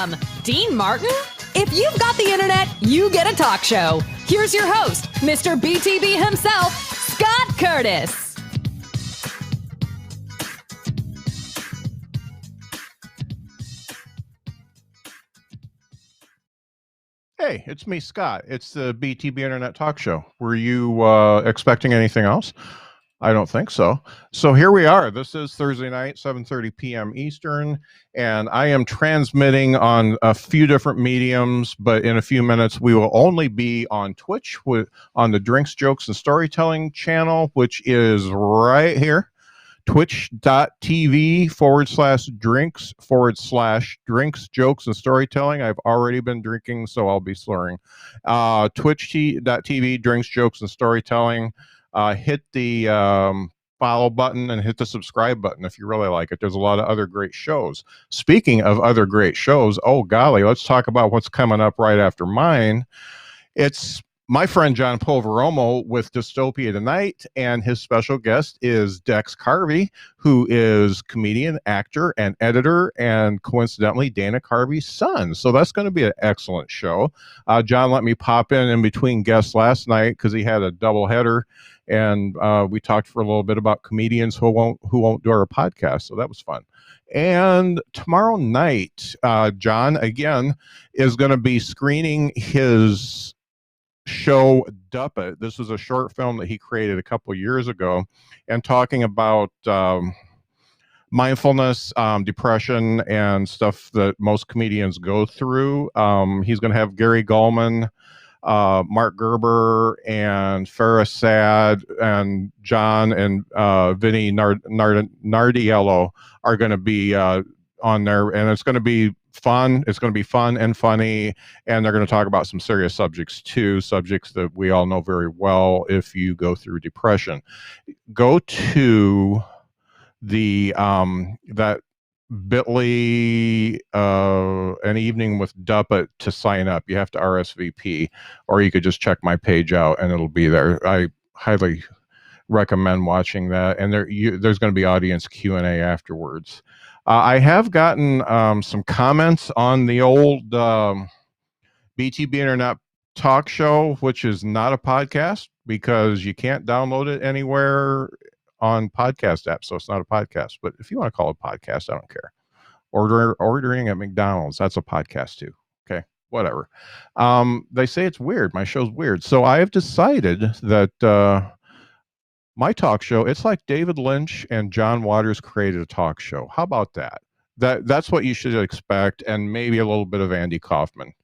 him, Dean Martin? If you've got the internet, you get a talk show. Here's your host, Mr. BTB himself, Scott Curtis. Hey, it's me, Scott. It's the BTB Internet Talk Show. Were you expecting anything else? I don't think so. So here we are. This is Thursday night, 7:30 p.m. Eastern, and I am transmitting on a few different mediums, but in a few minutes we will only be on Twitch on the Drinks, Jokes, and Storytelling channel, which is right here. Twitch.tv/drinks/drinks, jokes, and storytelling. I've already been drinking, so I'll be slurring. Twitch.tv, drinks, jokes, and storytelling. Hit the follow button and hit the subscribe button if you really like it. There's a lot of other great shows. Speaking of other great shows, oh golly, let's talk about what's coming up right after mine. It's my friend John Polveromo with Dystopia Tonight, and his special guest is Dex Carvey, who is comedian, actor, and editor, and coincidentally Dana Carvey's son. So that's going to be an excellent show. John let me pop in between guests last night because he had a double header, and we talked for a little bit about comedians who won't do our podcast. So that was fun. And tomorrow night, John again is going to be screening his show Duppet. This is a short film that he created a couple years ago, and talking about mindfulness, depression, and stuff that most comedians go through. He's going to have Gary Gulman, Mark Gerber, and Farrah Sad, and John and Vinny Nardiello are going to be on there, and it's going to be fun. It's going to be fun and funny, and they're going to talk about some serious subjects too, subjects that we all know very well if you go through depression. Go to the that bit.ly an evening with Duppet to sign up. You have to RSVP, or you could just check my page out and it'll be there. I highly recommend watching that, and there's going to be audience Q&A afterwards. I have gotten some comments on the old BTB Internet Talk Show, which is not a podcast because you can't download it anywhere on podcast apps, so it's not a podcast. But if you want to call it a podcast, I don't care. Ordering at McDonald's, that's a podcast too. Okay, whatever. They say it's weird. My show's weird. So I have decided that my talk show, it's like David Lynch and John Waters created a talk show. How about that? That's what you should expect, and maybe a little bit of Andy Kaufman.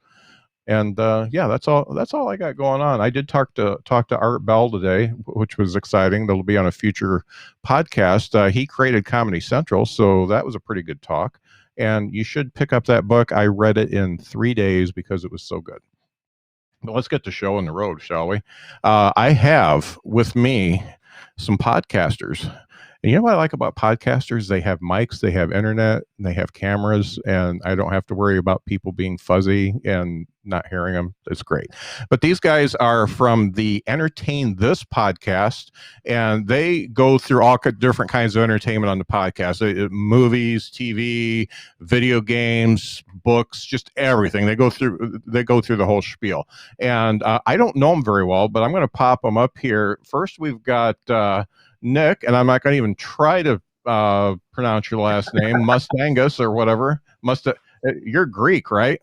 And yeah, that's all I got going on. I did talk to Art Bell today, which was exciting. That'll be on a future podcast. He created Comedy Central, so that was a pretty good talk. And you should pick up that book. I read it in 3 days because it was so good. But let's get the show on the road, shall we? I have with me some podcasters. And you know what I like about podcasters? They have mics, they have internet, and they have cameras, and I don't have to worry about people being fuzzy and not hearing them. It's great. But these guys are from the Entertain This podcast, and they go through all different kinds of entertainment on the podcast. Movies, TV, video games, books, just everything. They go through the whole spiel. And I don't know them very well, but I'm going to pop them up here. First, we've got Nick, and I'm not going to even try to pronounce your last name, Mustangus or whatever. You're Greek, right?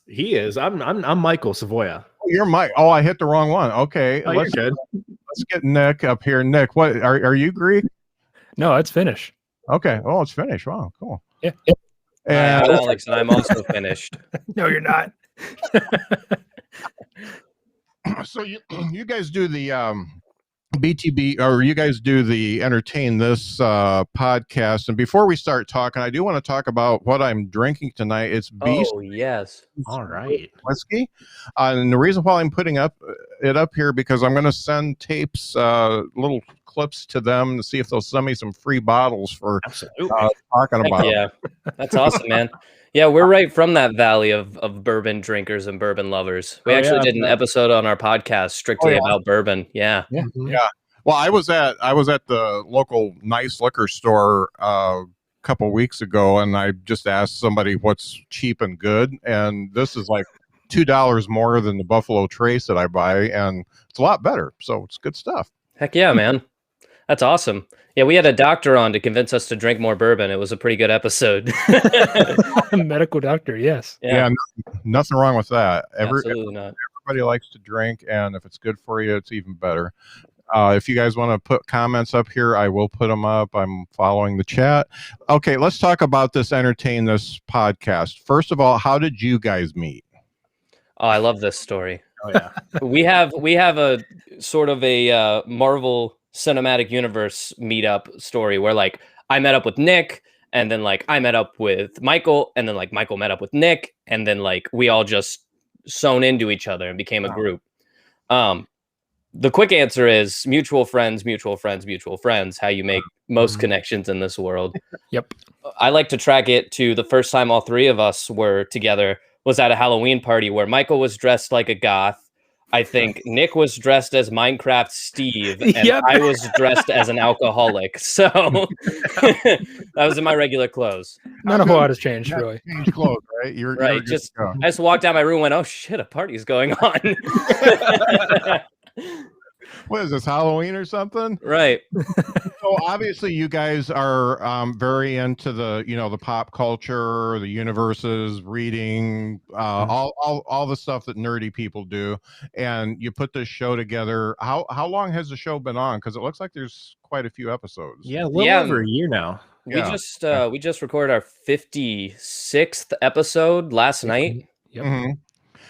He is. I'm Michael Savoya. Oh, you're Mike. Oh, I hit the wrong one. Okay, you're good. Let's get Nick up here. Nick, what are you Greek? No, it's Finnish. Okay. Oh, it's Finnish. Wow, cool. Yeah. And Alex, and I'm also finished. No, you're not. So you guys do the BTB, or you guys do the Entertain This podcast. And before we start talking, I do want to talk about what I'm drinking tonight. It's Beast. Oh, yes. All right. Whiskey. And the reason why I'm putting it up here, because I'm going to send tapes, little clips to them to see if they'll send me some free bottles for talking about Yeah, that's awesome, man. Yeah, we're right from that valley of bourbon drinkers and bourbon lovers. We actually did an episode on our podcast strictly about bourbon. Yeah. Yeah. Well, I was at the local nice liquor store a couple weeks ago, and I just asked somebody what's cheap and good, and this is like $2 more than the Buffalo Trace that I buy, and it's a lot better. So it's good stuff. Heck yeah, man. That's awesome. Yeah, we had a doctor on to convince us to drink more bourbon. It was a pretty good episode. A medical doctor, yes. Yeah, nothing wrong with that. Absolutely not. Everybody likes to drink, and if it's good for you, it's even better. If you guys want to put comments up here, I will put them up. I'm following the chat. Okay, let's talk about this Entertain This podcast. First of all, how did you guys meet? Oh, I love this story. Oh yeah. we have a sort of a Marvel Cinematic Universe meetup story where like I met up with Nick, and then like I met up with Michael, and then like Michael met up with Nick, and then like we all just sewn into each other and became a group. The quick answer is mutual friends, mutual friends, mutual friends. How you make most connections in this world. Yep. I like to track it to the first time all three of us were together was at a Halloween party where Michael was dressed like a goth. I think Nick was dressed as Minecraft Steve, and I was dressed as an alcoholic. So that was in my regular clothes. Not a whole lot has changed, really. Change clothes, right? You're Right. I just walked out my room and went, oh shit, a party's going on. What is this, Halloween or something? Right. So obviously you guys are very into the, the pop culture, the universes, reading, all the stuff that nerdy people do, and you put this show together. How long has the show been on? Because it looks like there's quite a few episodes. Yeah, a little over a year now. We just recorded our 56th episode last night. Yep. Mm-hmm.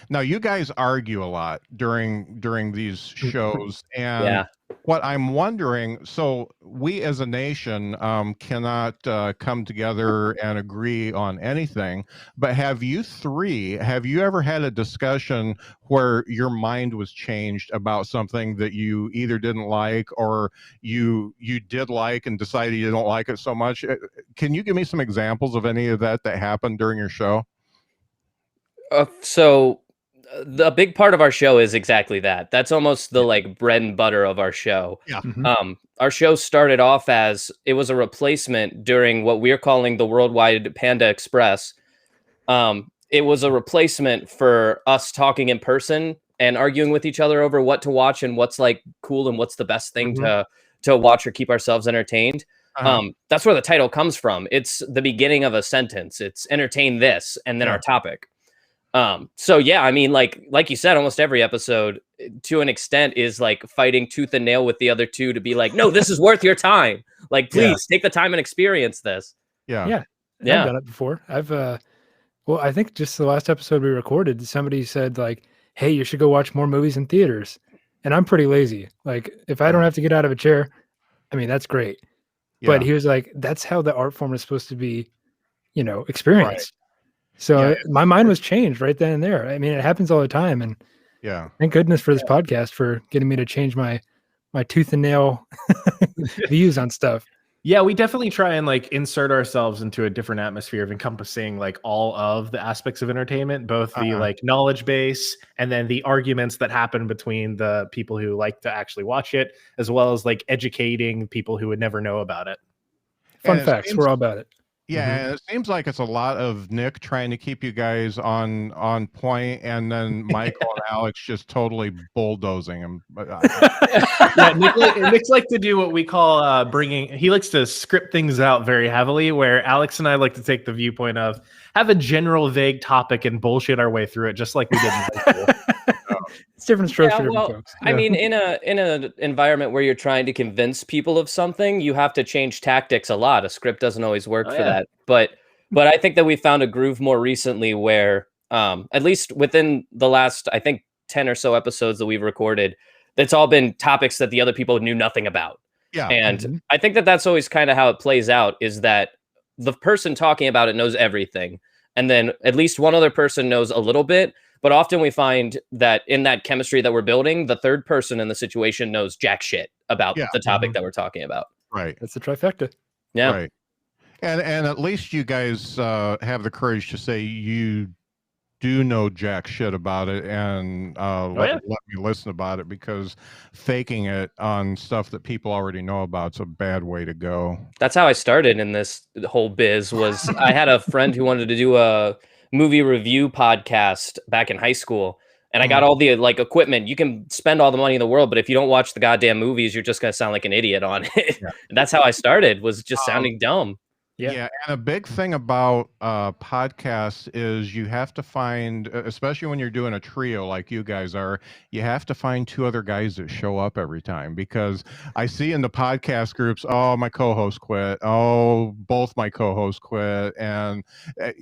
Now you guys argue a lot during these shows, and what I'm wondering, so we as a nation cannot come together and agree on anything, but have you ever had a discussion where your mind was changed about something that you either didn't like or you did like and decided you don't like it so much? Can you give me some examples of any of that happened during your show? So the big part of our show is exactly that. That's almost the like bread and butter of our show. Yeah. Our show started off as it was a replacement during what we're calling the Worldwide Panda Express. It was a replacement for us talking in person and arguing with each other over what to watch and what's like cool and what's the best thing to watch or keep ourselves entertained. That's where the title comes from. It's the beginning of a sentence. It's entertain this and then our topic. So yeah, I mean, like you said, almost every episode to an extent is like fighting tooth and nail with the other two to be like, no, this is worth your time. Like, please take the time and experience this. I've done it before. I think just the last episode we recorded, somebody said like, hey, you should go watch more movies in theaters. And I'm pretty lazy. Like if I don't have to get out of a chair, I mean, that's great. But he was like, that's how the art form is supposed to be, experienced. Right. So my mind was changed right then and there. I mean, it happens all the time. And thank goodness for this podcast for getting me to change my tooth and nail views on stuff. Yeah, we definitely try and like insert ourselves into a different atmosphere of encompassing like all of the aspects of entertainment, both the like knowledge base and then the arguments that happen between the people who like to actually watch it, as well as like educating people who would never know about it. Fun facts, we're all about it. Yeah, and it seems like it's a lot of Nick trying to keep you guys on point, and then Michael and Alex just totally bulldozing him. Nick's like to do what we call he likes to script things out very heavily, where Alex and I like to take the viewpoint of have a general vague topic and bullshit our way through it, just like we did in high school. It's different strokes for different folks. I mean, in an environment where you're trying to convince people of something, you have to change tactics a lot. A script doesn't always work for that. But I think that we found a groove more recently where, at least within the last, I think 10 or so episodes that we've recorded, it's all been topics that the other people knew nothing about. Yeah. And I think that that's always kind of how it plays out, is that the person talking about it knows everything. And then at least one other person knows a little bit. But often we find that in that chemistry that we're building, the third person in the situation knows jack shit about the topic that we're talking about. Right. That's the trifecta. Yeah. Right. And at least you guys have the courage to say you do know jack shit about it and let me listen about it, because faking it on stuff that people already know about is a bad way to go. That's how I started in this whole biz. Was I had a friend who wanted to do a movie review podcast back in high school, and I got all the like equipment. You can spend all the money in the world, but if you don't watch the goddamn movies, you're just gonna sound like an idiot on it. Yeah. And that's how I started, was just sounding dumb. Yeah, and a big thing about podcasts is you have to find, especially when you're doing a trio like you guys are, you have to find two other guys that show up every time, because I see in the podcast groups, oh, my co-host quit, oh, both my co-hosts quit, and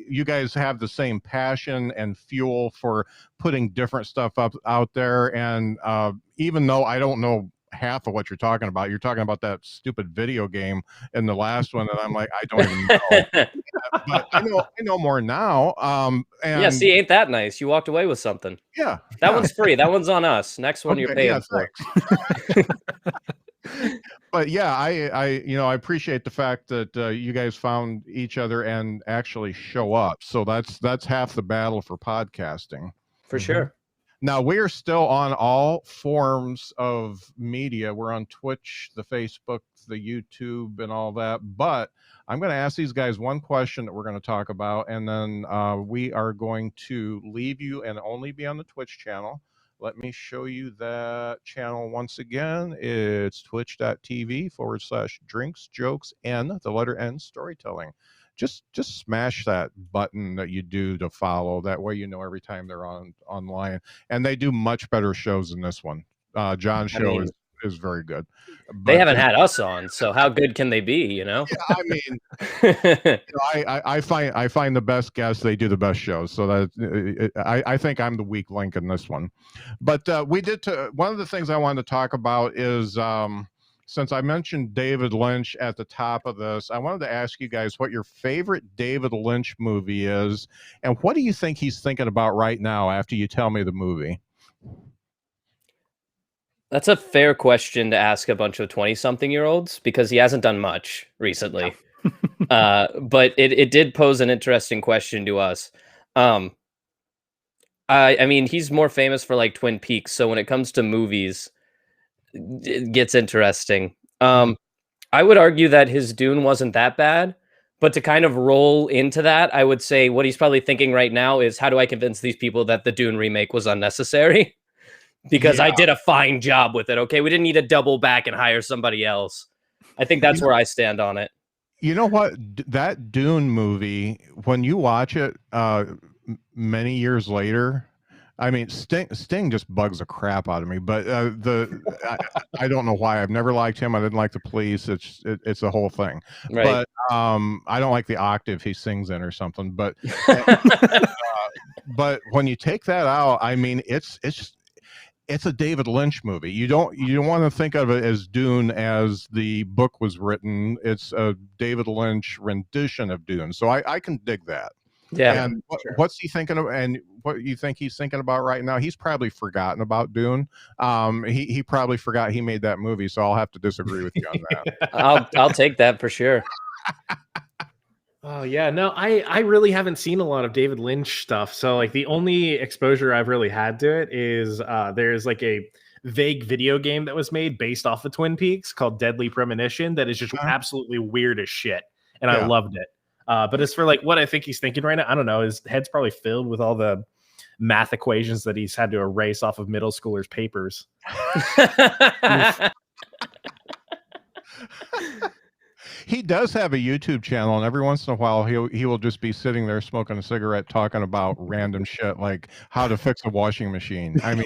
you guys have the same passion and fuel for putting different stuff up out there, and even though I don't know half of what you're talking about that stupid video game in the last one, and I'm like, I don't even know. But I know more now. And yeah, see, ain't that nice? You walked away with something. Yeah, that one's free. That one's on us. Next one, okay, you're paying for. But yeah, I appreciate the fact that you guys found each other and actually show up. So that's half the battle for podcasting. For sure. Now, we're still on all forms of media. We're on Twitch, the Facebook, the YouTube, and all that. But I'm going to ask these guys one question that we're going to talk about, and then we are going to leave you and only be on the Twitch channel. Let me show you that channel once again. It's twitch.tv/drinks, jokes, N, the letter N, storytelling. Just smash that button that you do to follow. That way you know every time they're online. And they do much better shows than this one. John's show is very good. But they haven't had us on, so how good can they be, you know? Yeah, I mean, I find the best guests, they do the best shows. So that I think I'm the weak link in this one. But one of the things I wanted to talk about is since I mentioned David Lynch at the top of this, I wanted to ask you guys what your favorite David Lynch movie is, and what do you think he's thinking about right now after you tell me the movie? That's a fair question to ask a bunch of 20-something-year-olds, because he hasn't done much recently. But it did pose an interesting question to us. I mean, he's more famous for like Twin Peaks, so when it comes to movies, it gets interesting. I would argue that his Dune wasn't that bad, but to kind of roll into that, I would say what he's probably thinking right now is, how do I convince these people that the Dune remake was unnecessary? Because I did a fine job with it. Okay, we didn't need to double back and hire somebody else. I think that's where I stand on it. You know what? That Dune movie, when you watch it many years later, I mean, Sting just bugs the crap out of me. But I don't know why. I've never liked him. I didn't like the Police. It's a whole thing. Right. But I don't like the octave he sings in or something. But but when you take that out, I mean, it's a David Lynch movie. You don't want to think of it as Dune as the book was written. It's a David Lynch rendition of Dune. So I can dig that. Yeah. And what's he thinking of, and what you think he's thinking about right now? He's probably forgotten about Dune. He probably forgot he made that movie. So I'll have to disagree with you on that. I'll take that for sure. Oh yeah, no, I really haven't seen a lot of David Lynch stuff. So like the only exposure I've really had to it is there's like a vague video game that was made based off of Twin Peaks called Deadly Premonition that is just absolutely weird as shit, and I loved it. But as for like what I think he's thinking right now, I don't know. His head's probably filled with all the math equations that he's had to erase off of middle schoolers' papers. He does have a YouTube channel, and every once in a while he will just be sitting there smoking a cigarette, talking about random shit like how to fix a washing machine. I mean,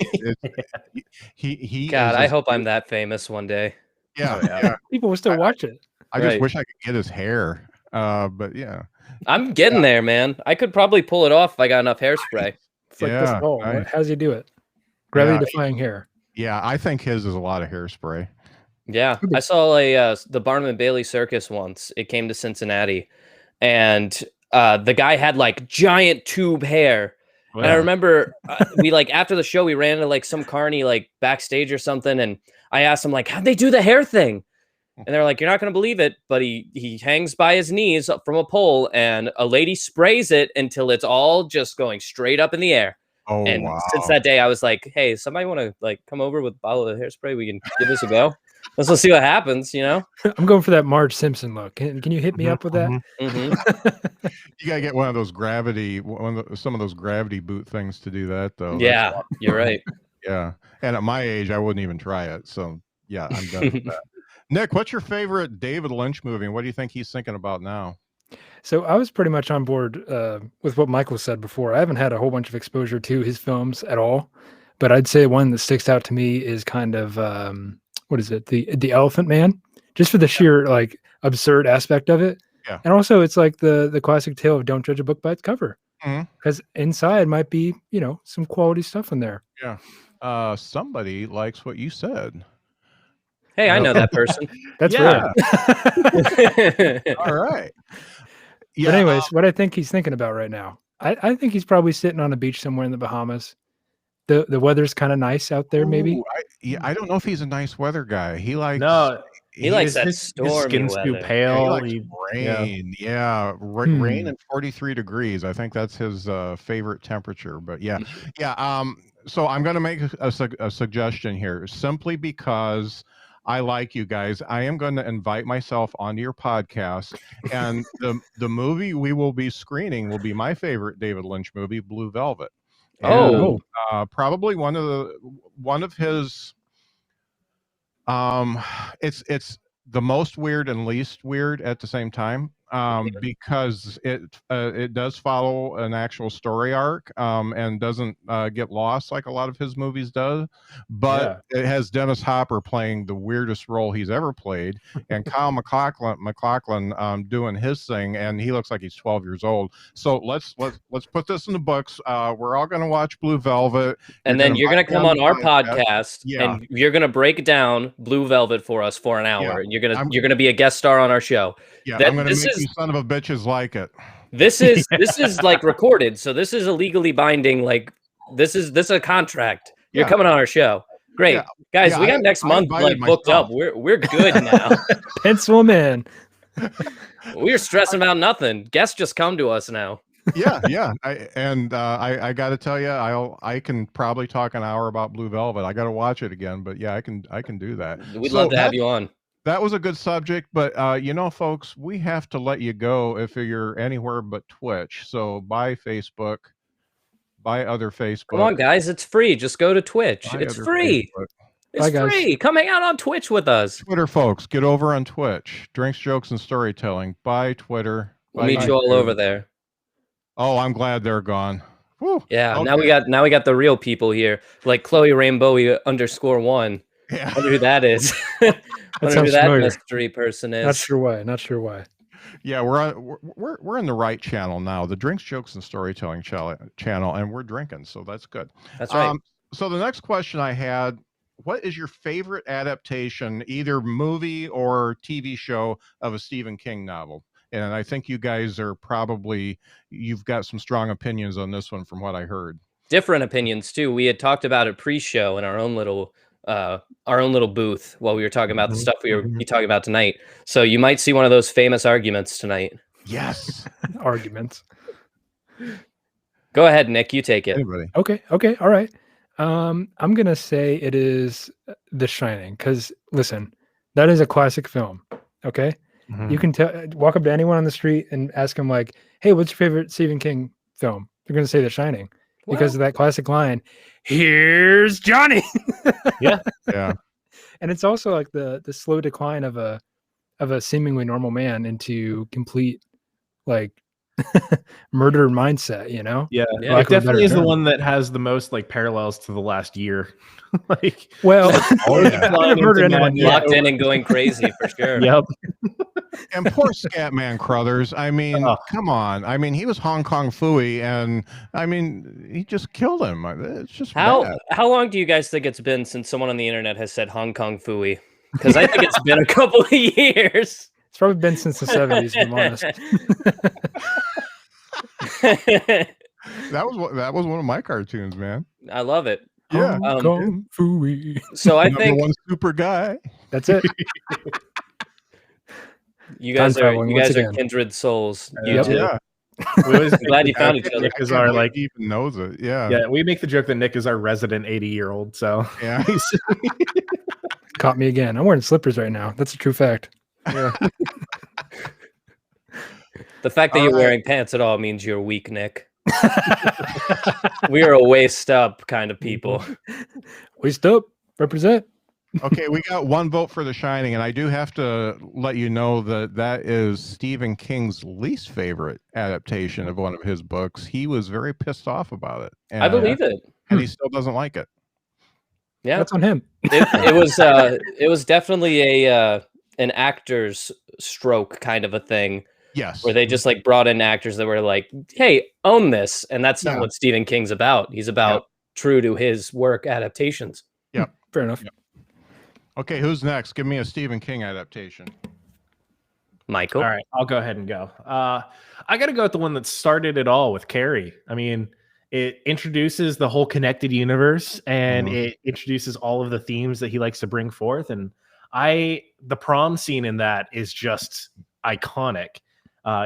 he God, I hope I'm that famous one day. Yeah. People will still watch it. I just wish I could get his hair. But yeah, I'm getting there, man. I could probably pull it off if I got enough hairspray. It's like this. Oh, how's he do it? Gravity defying hair. Yeah, I think his is a lot of hairspray. Yeah, I saw the Barnum and Bailey circus once. It came to Cincinnati, and the guy had like giant tube hair. Yeah. And I remember we like after the show we ran into like some carny like backstage or something, and I asked him like, how'd they do the hair thing? And they're like, you're not going to believe it, but he hangs by his knees up from a pole, and a lady sprays it until it's all just going straight up in the air. Oh, And wow. since that day, I was like, hey, somebody want to like come over with a bottle of hairspray? We can give this a go. Let's see what happens, you know? I'm going for that Marge Simpson look. Can you hit me up with that? Mm-hmm. You gotta get one of those some of those gravity boot things to do that, though. Yeah, you're right. Yeah. And at my age, I wouldn't even try it. So yeah, I'm done with that. Nick, what's your favorite David Lynch movie, and what do you think he's thinking about now? So I was pretty much on board with what Michael said before. I haven't had a whole bunch of exposure to his films at all, but I'd say one that sticks out to me is kind of what is it? The Elephant Man, just for the sheer like absurd aspect of it. Yeah. And also it's like the classic tale of don't judge a book by its cover. Mhm. Because inside might be, some quality stuff in there. Yeah. Somebody likes what you said. Hey, I know that person. That's Yeah. rare. All right. But anyways, what I think he's thinking about right now, I think he's probably sitting on a beach somewhere in the Bahamas. The weather's kind of nice out there, maybe. I don't know if he's a nice weather guy. He likes he likes that his stormy skin's too weather. pale. He likes rain. Yeah, rain and 43 degrees. I think that's his favorite temperature. But yeah. So I'm going to make a suggestion here, simply because I like you guys. I am going to invite myself onto your podcast, and the movie we will be screening will be my favorite David Lynch movie, Blue Velvet. And, probably one of his. It's the most weird and least weird at the same time, because it does follow an actual story arc, and doesn't get lost like a lot of his movies does, but it has Dennis Hopper playing the weirdest role he's ever played, and Kyle MacLachlan doing his thing, and he looks like he's 12 years old. So let's put this in the books. We're all going to watch Blue Velvet, and then you're going to come on our podcast, and you're going to break down Blue Velvet for us for an hour, and you're going to be a guest star on our show. Yeah, I'm going to make you son of a bitches like it. This is like recorded, so this is a legally binding. Like this is a contract. You're coming on our show. Great, guys. We got next month like booked up. We're good now. Pencil them in. We're stressing about nothing. Guests just come to us now. Yeah. I got to tell you, I can probably talk an hour about Blue Velvet. I got to watch it again, but yeah, I can do that. We'd love to have you on. That was a good subject, but folks, we have to let you go if you're anywhere but Twitch. So buy Facebook, buy other Facebook. Come on, guys, it's free. Just go to Twitch. It's free. Facebook. It's free. Come hang out on Twitch with us. Twitter folks, get over on Twitch. Drinks, Jokes, and Storytelling. Buy Twitter. We'll meet you all over there. Oh, I'm glad they're gone. Whew. Yeah, okay. now we got the real people here, like Chloe Rainbow _1. Yeah. I wonder who that is. I wonder who that mystery person is. Not sure why. Yeah, we're in the right channel now, the Drinks, Jokes, and Storytelling channel, and we're drinking, so that's good. That's right. So the next question I had: what is your favorite adaptation, either movie or TV show, of a Stephen King novel? And I think you guys you've got some strong opinions on this one from what I heard. Different opinions too. We had talked about it pre-show in our own little booth while we were talking about the stuff we were talking about tonight. So you might see one of those famous arguments tonight. Yes. Arguments. Go ahead, Nick. You take it. Anybody? Okay. All right. I'm going to say it is The Shining, because listen, that is a classic film. Okay. Mm-hmm. You can walk up to anyone on the street and ask them like, hey, what's your favorite Stephen King film? They're going to say The Shining because of that classic line, here's Johnny. Yeah. And it's also like the slow decline of a seemingly normal man into complete like murder mindset, Yeah. It definitely is the one that has the most like parallels to the last year. Like, well, locked in and going crazy for sure. Yep. And poor Scatman Crothers. I mean, come on. I mean, he was Hong Kong Phooey, and I mean, he just killed him. It's just bad. How long do you guys think it's been since someone on the internet has said Hong Kong Phooey? Because I think it's been a couple of years. It's probably been since the 70s, if I'm honest. That was one of my cartoons, man. I love it. Yeah. Hong Kong Phooey. So I think one super guy. That's it. You guys Time are traveling once again. kindred souls. You Yep. two. Yeah. We always I'm glad you found Nick each other. is our like he even knows it. Yeah. yeah. We make the joke that Nick is our resident 80-year-old. So Yeah. Caught me again. I'm wearing slippers right now. That's a true fact. yeah. The fact that All you're right. wearing pants at all means you're weak, Nick. We are a waist up kind of people. Waist up, represent. Okay, we got one vote for The Shining, and I do have to let you know that that is Stephen King's least favorite adaptation of one of his books. He was very pissed off about it. And, I believe it. and he still doesn't like it. Yeah, That's on him. it was definitely a an actor's stroke kind of a thing. Yes. Where they just like brought in actors that were like, "Hey, own this," and that's not Yeah. what Stephen King's about. He's about true to his work adaptations. Fair enough. Yep. Okay, who's next? Give me a Stephen King adaptation. Michael. All right, I'll go ahead and go. I got to go with the one that started it all with Carrie. I mean, it introduces the whole connected universe, and it introduces all of the themes that he likes to bring forth. And the prom scene in that is just iconic,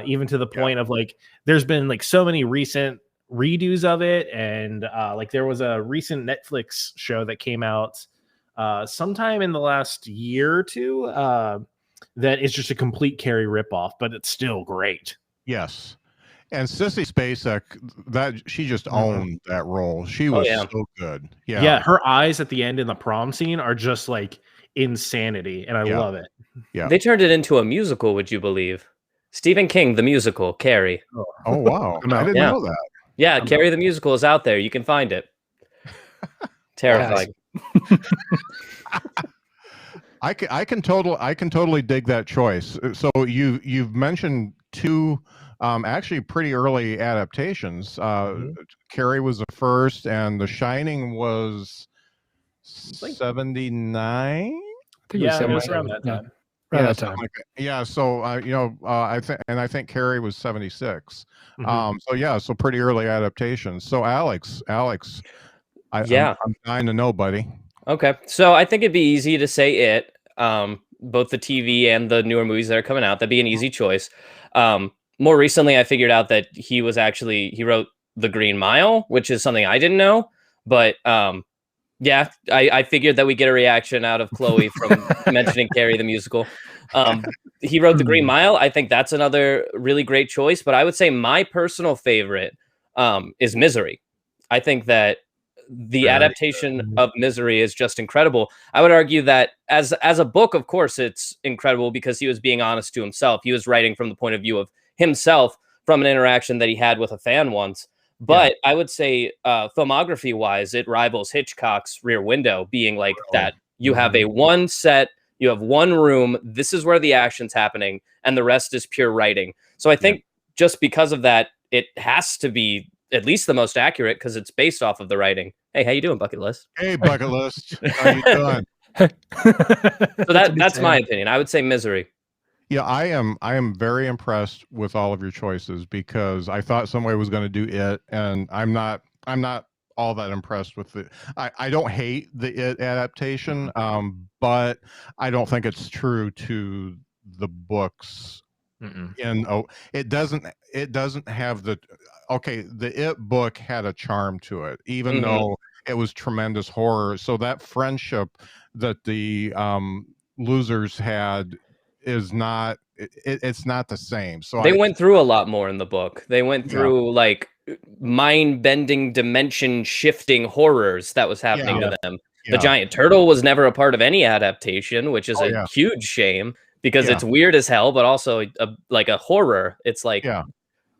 even to the point of like, there's been like so many recent redos of it, and like there was a recent Netflix show that came out sometime in the last year or two that is just a complete Carrie ripoff, but it's still great. Yes. And Sissy Spacek, that she just owned that role. She was so good. Yeah. Yeah, her eyes at the end in the prom scene are just like insanity, and I love it. Yeah. They turned it into a musical, would you believe? Stephen King, the musical, Carrie. Oh, wow. I didn't know that. Yeah, Carrie the musical is out there. You can find it. Terrifying. I can totally dig that choice. So you've mentioned two actually pretty early adaptations. Carrie was the first, and The Shining was 79. I think Yeah, it it was was around that time. Around that time. Yeah, so I think Carrie was 76. So pretty early adaptations. So Alex, I'm dying to know, buddy. Okay, so I think it'd be easy to say it. Both the TV and the newer movies that are coming out, that'd be an easy choice. More recently, I figured out that he wrote The Green Mile, which is something I didn't know. But yeah, I figured that we get a reaction out of Chloe from mentioning Carrie the musical. He wrote The Green Mile. I think that's another really great choice. But I would say my personal favorite is Misery. I think that the adaptation of Misery is just incredible. I would argue that as a book, of course, it's incredible because he was being honest to himself. He was writing from the point of view of himself from an interaction that he had with a fan once. But I would say filmography wise, it rivals Hitchcock's Rear Window, being like that. You have a one set, you have one room. This is where the action's happening, and the rest is pure writing. So I think just because of that, it has to be at least the most accurate because it's based off of the writing. Hey, how you doing, Bucket List? Hey, Bucket List. How you doing? So that's my opinion. I would say Misery. Yeah, I am very impressed with all of your choices because I thought somebody was going to do it, and I'm not all that impressed with it. I don't hate the It adaptation, but I don't think it's true to the books. It doesn't have the It book had a charm to it, even though it was tremendous horror. So that friendship that the losers had is not it's not the same. So they went through a lot more in the book. They went through like mind-bending, dimension-shifting horrors that was happening to them. The giant turtle was never a part of any adaptation, which is a huge shame because it's weird as hell, but also like a horror. It's like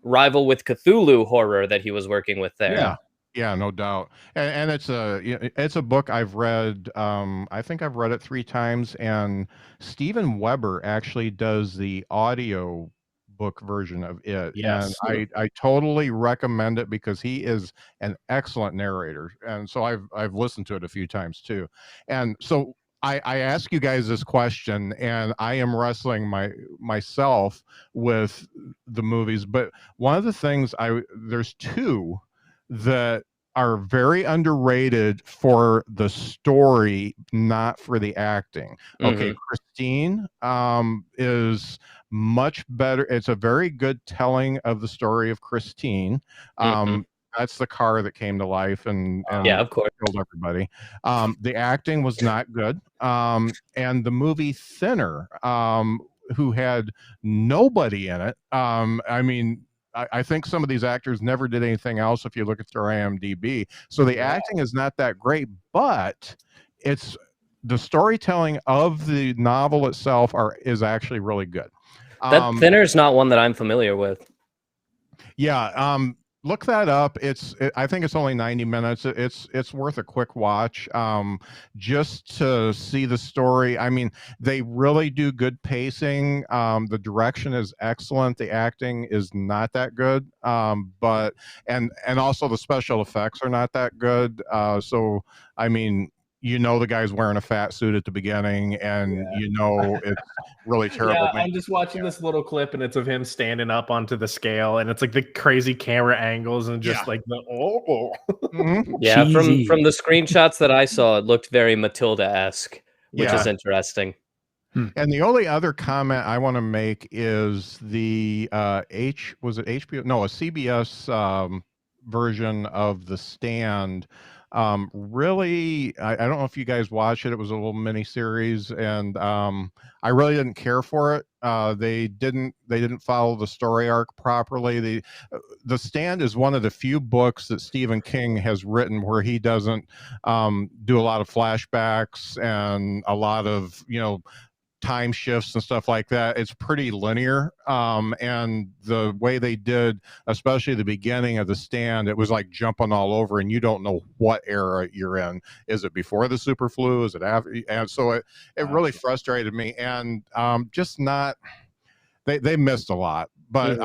rival with Cthulhu horror that he was working with there. Yeah, no doubt. And it's a book I've read. I think I've read it 3 times. And Steven Weber actually does the audio book version of it. Yes. And I totally recommend it because he is an excellent narrator. And so I've listened to it a few times too. And so I ask you guys this question, and I am wrestling myself with the movies. But one of the things there's 2 that are very underrated for the story, not for the acting. Okay, Christine is much better. It's a very good telling of the story of Christine. That's the car that came to life and yeah, of course, killed everybody. The acting was not good. And the movie Thinner, who had nobody in it. I mean, I think some of these actors never did anything else if you look at their IMDb. So the acting is not that great, but it's the storytelling of the novel itself is actually really good. That Thinner's not one that I'm familiar with. Yeah, look that up. I think it's only 90 minutes. It's worth a quick watch, just to see the story. I mean, they really do good pacing. The direction is excellent. The acting is not that good, but and also the special effects are not that good. So I mean, the guy's wearing a fat suit at the beginning, and it's really terrible. Yeah, I'm just watching this little clip, and it's of him standing up onto the scale, and it's like the crazy camera angles, and just like the yeah. Cheesy. From the screenshots that I saw, it looked very Matilda-esque, which is interesting. And the only other comment I want to make is the was it HBO? No, a CBS version of The Stand. Really, I don't know if you guys watched it. It was a little mini series, and I really didn't care for it. They didn't follow the story arc properly. The Stand is one of the few books that Stephen King has written where he doesn't do a lot of flashbacks and a lot of time shifts and stuff like that. It's pretty linear, and the way they did, especially the beginning of The Stand, it was like jumping all over, and you don't know what era you're in. Is it before the super flu? Is it after? And so it really frustrated me, and just not. They missed a lot, but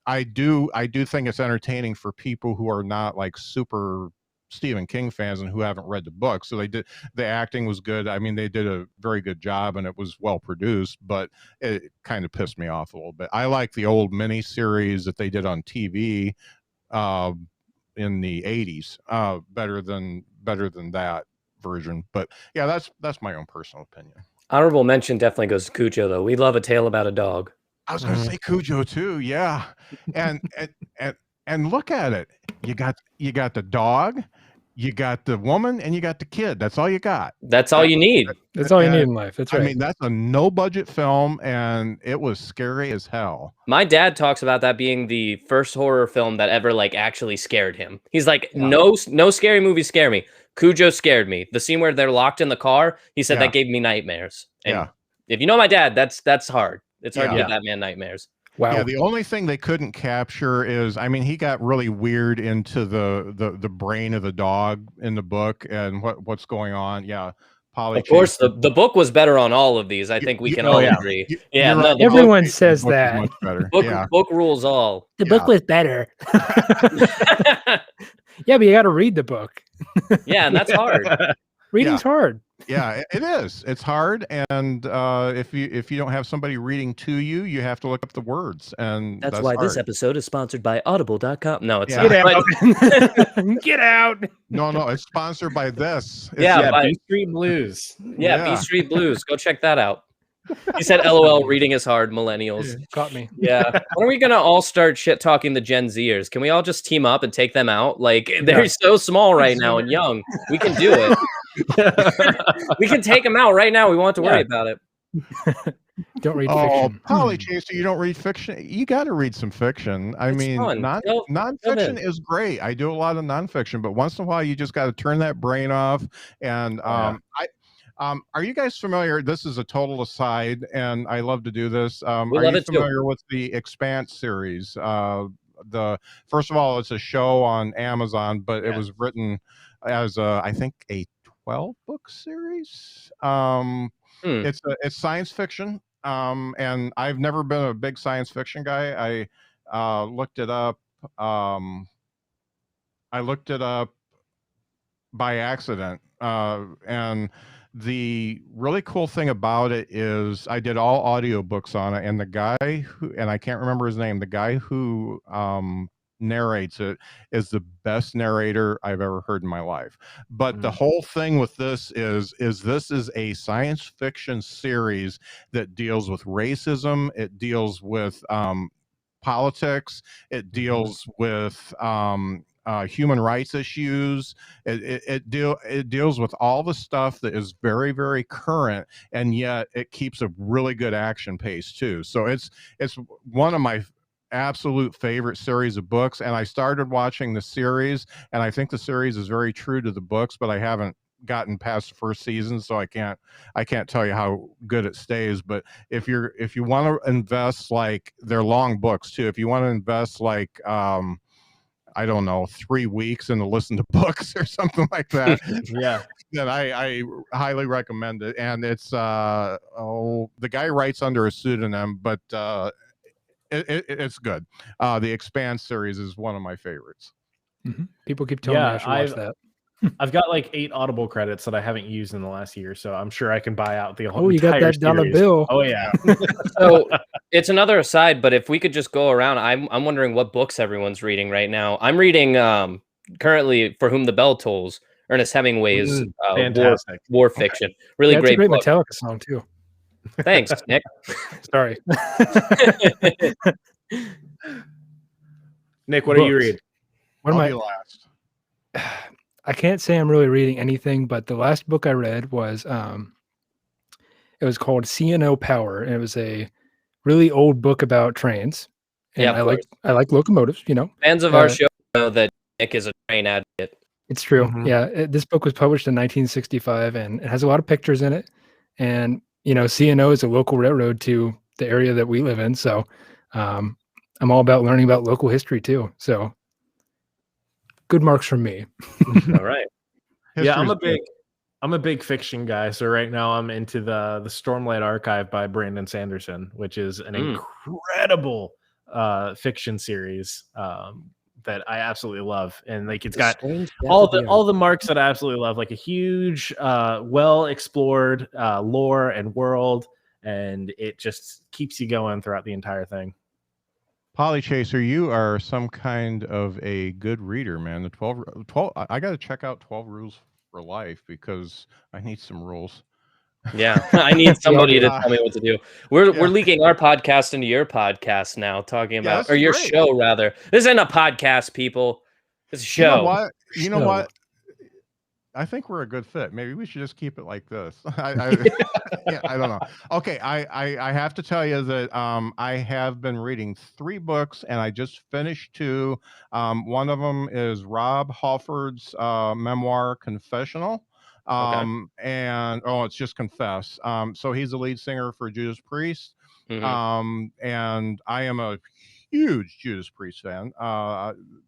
I do think it's entertaining for people who are not like super Stephen King fans and who haven't read the book. So the acting was good. I mean, they did a very good job, and it was well produced, but it kind of pissed me off a little bit. I like the old mini series that they did on TV in the 80s better than that version. But yeah, that's my own personal opinion. Honorable mention definitely goes to Cujo, though. We love a tale about a dog. I was going to say Cujo too. Yeah. And look at it. You got the dog, you got the woman, and you got the kid. That's all you got. That's all you need. That's all you need in life. That's right. I mean, that's a no budget film, and it was scary as hell. My dad talks about that being the first horror film that ever actually scared him. He's like, no scary movies scare me. Cujo scared me. The scene where they're locked in the car, he said that gave me nightmares. And if you know my dad, that's hard. It's hard to give that man nightmares. Wow. Yeah, the only thing they couldn't capture is, I mean, he got really weird into the brain of the dog in the book and what's going on. Yeah. Of course, the book was better on all of these. I think we can all agree. Everyone says that. Much better. Book rules all. The book was better. Yeah, but you got to read the book. Yeah, and that's hard. Reading's hard. Yeah, it is. It's hard, and if you don't have somebody reading to you, you have to look up the words, and that's why hard. This episode is sponsored by Audible.com. No, it's not. Get out. Get out. No, it's sponsored by this. B Street Blues. Yeah, B Street Blues. Go check that out. He said, "LOL, reading is hard, millennials." Yeah, caught me. Yeah. When are we gonna all start shit talking the Gen Zers? Can we all just team up and take them out? Like they're so small right now and young. We can do it. We can take them out right now. We won't have to worry about it. Don't read fiction. Polly Chaser, you don't read fiction. You got to read some fiction. I mean, nonfiction is great. I do a lot of nonfiction, but once in a while, you just got to turn that brain off. And are you guys familiar? This is a total aside, and I love to do this. Are you familiar with the Expanse series? First of all, it's a show on Amazon, but it was written as I think a 12-book series. It's science fiction, and I've never been a big science fiction guy. I looked it up. I looked it up by accident, and the really cool thing about it is I did all audiobooks on it, and the guy who, and I can't remember his name, the guy who narrates it is the best narrator I've ever heard in my life. But the whole thing with this is this is a science fiction series that deals with racism. It deals with politics. It deals with human rights issues. It deals with all the stuff that is very, very current, and yet it keeps a really good action pace too. So it's one of my absolute favorite series of books, and I started watching the series, and I think the series is very true to the books, but I haven't gotten past the first season, so I can't tell you how good it stays. But if you want to invest, like, they're long books too, if you want to invest like I don't know, 3 weeks and to listen to books or something like that, yeah, then I highly recommend it. And it's the guy writes under a pseudonym, but it's good. The Expanse series is one of my favorites. People keep telling me I should watch that. I've got like 8 Audible credits that I haven't used in the last year, so I'm sure I can buy out the whole. Oh, you got that dollar bill? Oh yeah. So it's another aside, but if we could just go around, I'm wondering what books everyone's reading right now. I'm reading currently For Whom the Bell Tolls, Ernest Hemingway's war fiction. Really That's great. a great book. Metallica song too. Thanks, Nick. Sorry. Nick, what are you reading? What am I last? I can't say I'm really reading anything, but the last book I read was it was called CNO Power, and it was a really old book about trains. And yeah, I like locomotives, you know. Fans of our show know that Nick is a train advocate. It's true. Yeah, this book was published in 1965, and it has a lot of pictures in it. And you know, CNO is a local railroad to the area that we live in, so I'm all about learning about local history too. So good marks from me. All right. Yeah, I'm a big fiction guy. So right now I'm into the Stormlight Archive by Brandon Sanderson, which is an incredible fiction series that I absolutely love. And like it's got all the marks that I absolutely love, like a huge well explored lore and world, and it just keeps you going throughout the entire thing. Polly Chaser, you are some kind of a good reader, man. The 12 I got to check out 12 Rules for Life because I need some rules. Yeah, I need somebody to tell me what to do. We're leaking our podcast into your podcast now, talking about or your show rather. This isn't a podcast, people. It's a show. You know what? I think we're a good fit. Maybe we should just keep it like this. I don't know. Okay, I have to tell you that I have been reading 3 books, and I just finished 2. One of them is Rob Halford's memoir, Confessional. And it's just Confess. So he's the lead singer for Judas Priest. And I am a huge Judas Priest fan.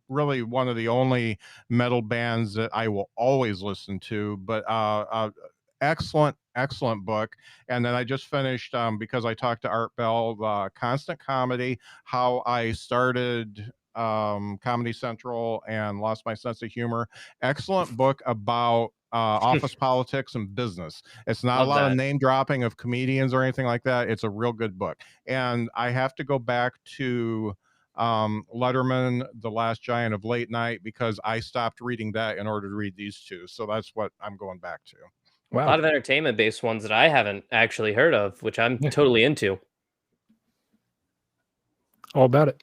Really one of the only metal bands that I will always listen to, but excellent book. And then I just finished, because I talked to Art Bell, Constant Comedy, how I started Comedy Central and lost my sense of humor. Excellent book about office politics and business. It's not a lot of name dropping of comedians or anything like that. It's a real good book. And I have to go back to Letterman, The Last Giant of Late Night, because I stopped reading that in order to read these 2. So that's what I'm going back to. Wow. A lot of entertainment based ones that I haven't actually heard of, which I'm totally into. All about it.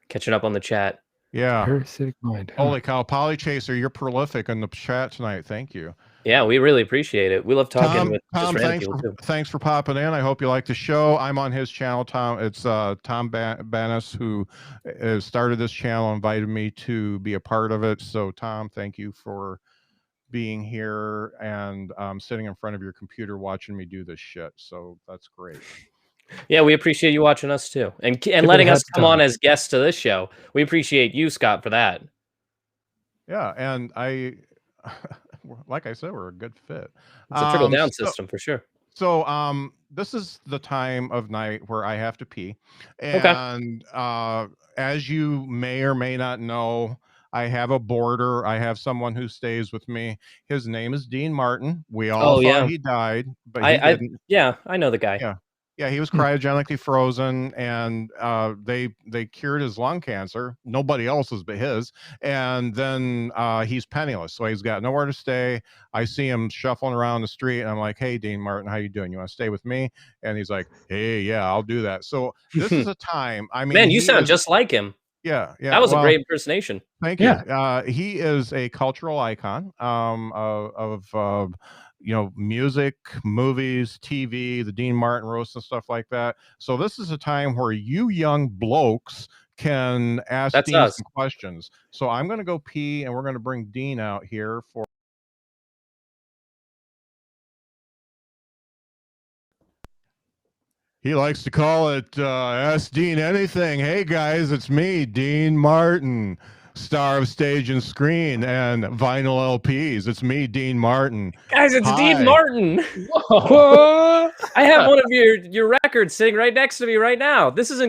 Catching up on the chat. Yeah. Parasitic mind. Holy cow, Polly Chaser, you're prolific in the chat tonight. Thank you. Yeah, we really appreciate it. We love talking with Tom, thanks for popping in. I hope you like the show. I'm on his channel, Tom. It's Tom Banis, who started this channel, invited me to be a part of it. So, Tom, thank you for being here and sitting in front of your computer watching me do this shit. So that's great. Yeah, we appreciate you watching us too, and letting us come on as guests to this show. We appreciate you, Scott, for that. Yeah, and like I said, we're a good fit. It's a trickle down system for sure. So this is the time of night where I have to pee, and as you may or may not know, I have a boarder. I have someone who stays with me. His name is Dean Martin. We all thought he died, but he didn't. Yeah, I know the guy. Yeah, he was cryogenically frozen, and they cured his lung cancer. Nobody else's but his. And then he's penniless, so he's got nowhere to stay. I see him shuffling around the street, and I'm like, "Hey, Dean Martin, how you doing? You want to stay with me?" And he's like, "Hey, yeah, I'll do that." So this is a time. I mean, Man, you sound just like him. Yeah, yeah. That was a well, great impersonation. Thank you. He is a cultural icon of music, movies, TV, the Dean Martin roast and stuff like that. So this is a time where you young blokes can ask That's Dean us. some questions. So I'm going to go pee, and we're going to bring Dean out here for. He likes to call it Ask Dean Anything. Hey guys, it's me, Dean Martin, star of stage and screen and vinyl LPs. It's me, Dean Martin. Guys, it's Hi. Dean Martin. Whoa. I have one of your records sitting right next to me right now. This is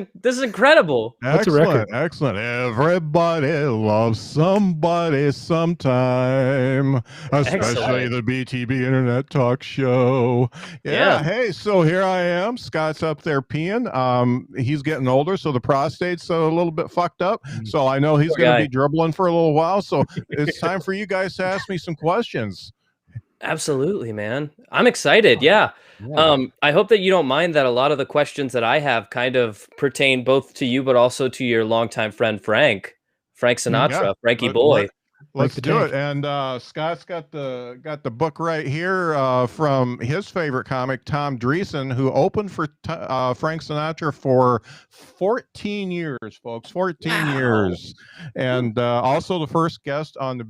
incredible. What's a record? Excellent. Everybody loves somebody sometime, especially the BTB Internet Talk Show. Yeah. Hey, so here I am. Scott's up there peeing. He's getting older, so the prostate's a little bit fucked up. So I know he's going to be dribbling for a little while. So it's time for you guys to ask me some questions. Absolutely, man. I'm excited. Yeah. I hope that you don't mind that a lot of the questions that I have kind of pertain both to you, but also to your longtime friend, Frank Sinatra, Frankie Boy. Let's do it. And Scott's got the book right here from his favorite comic, Tom Dreesen, who opened for Frank Sinatra for 14 years, folks. 14 years. And also the first guest on the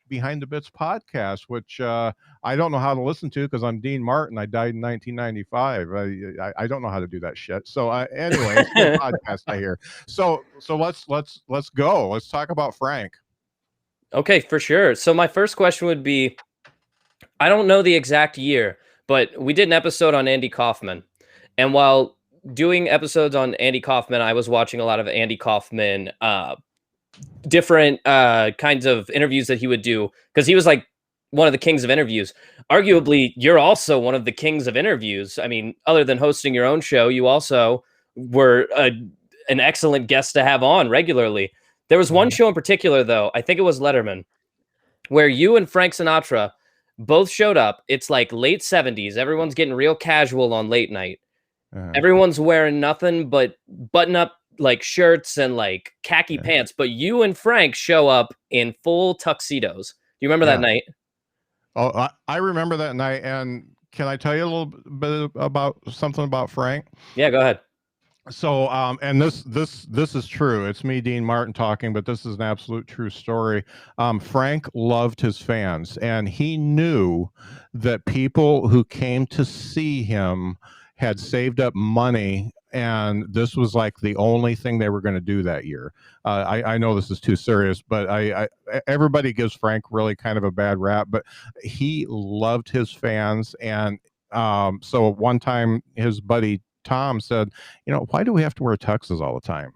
Behind the Bits podcast, which I don't know how to listen to because I'm Dean Martin. I died in 1995. I don't know how to do that shit. So anyway, it's a good podcast I hear. So let's go. Let's talk about Frank. Okay, for sure. So my first question would be, I don't know the exact year, but we did an episode on Andy Kaufman. And while doing episodes on Andy Kaufman, I was watching a lot of Andy Kaufman different kinds of interviews that he would do, because he was like one of the kings of interviews. Arguably, you're also one of the kings of interviews. I mean, other than hosting your own show, you also were an excellent guest to have on regularly. There was one show in particular, though, I think it was Letterman, where you and Frank Sinatra both showed up. It's like late 70s. Everyone's getting real casual on late night. Everyone's wearing nothing but button-up like shirts and like khaki pants, but you and Frank show up in full tuxedos. Do you remember that night? Oh, I remember that night. And can I tell you a little bit about something about Frank? Yeah, go ahead. So, and this is true. It's me, Dean Martin, talking, but this is an absolute true story. Frank loved his fans, and he knew that people who came to see him had saved up money, and this was like the only thing they were going to do that year. I know this is too serious, but everybody gives Frank really kind of a bad rap, but he loved his fans. And so one time his buddy Tom said, why do we have to wear tuxes all the time?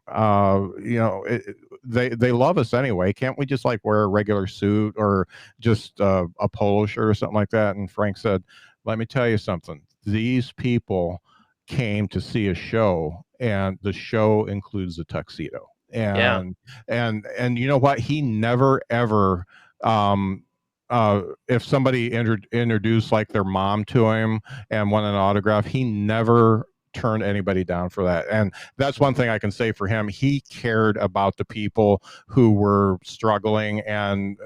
They love us anyway. Can't we just like wear a regular suit or just a polo shirt or something like that? And Frank said, let me tell you something. These people came to see a show, and the show includes a tuxedo. And you know what? He never ever if somebody introduced like their mom to him and wanted an autograph, he never turned anybody down for that. And that's one thing I can say for him. He cared about the people who were struggling and